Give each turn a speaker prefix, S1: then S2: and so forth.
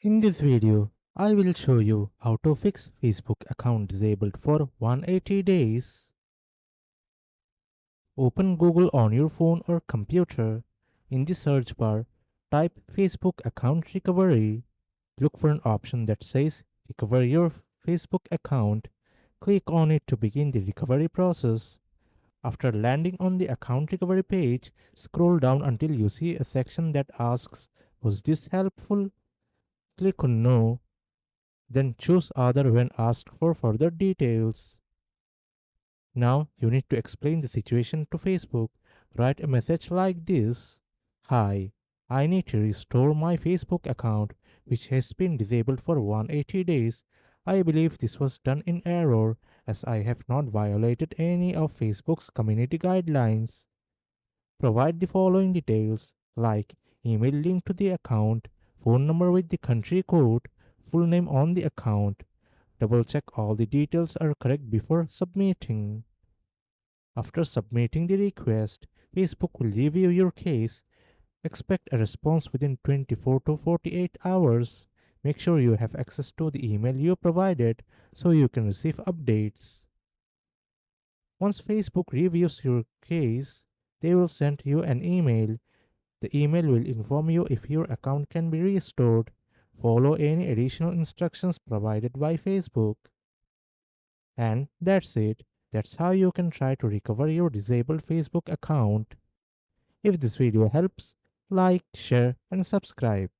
S1: In this video, I will show you how to fix Facebook account disabled for 180 days. Open Google on your phone or computer. In the search bar, type Facebook account recovery. Look for an option that says recover your Facebook account. Click on it to begin the recovery process. After landing on the account recovery page, scroll down until you see a section that asks, "Was this helpful?" Click on No. Then choose Other when asked for further details. Now you need to explain the situation to Facebook. Write a message like this: "Hi, I need to restore my Facebook account, which has been disabled for 180 days. I believe this was done in error as I have not violated any of Facebook's community guidelines. Provide the following details like email link to the account, phone number with the country code, full name on the account. Double check all the details are correct before submitting." After submitting the request, Facebook will review your case. Expect a response within 24 to 48 hours. Make sure you have access to the email you provided so you can receive updates. Once Facebook reviews your case, they will send you an email. The email will inform you if your account can be restored. Follow any additional instructions provided by Facebook. And that's it. That's how you can try to recover your disabled Facebook account. If this video helps, like, share, and subscribe.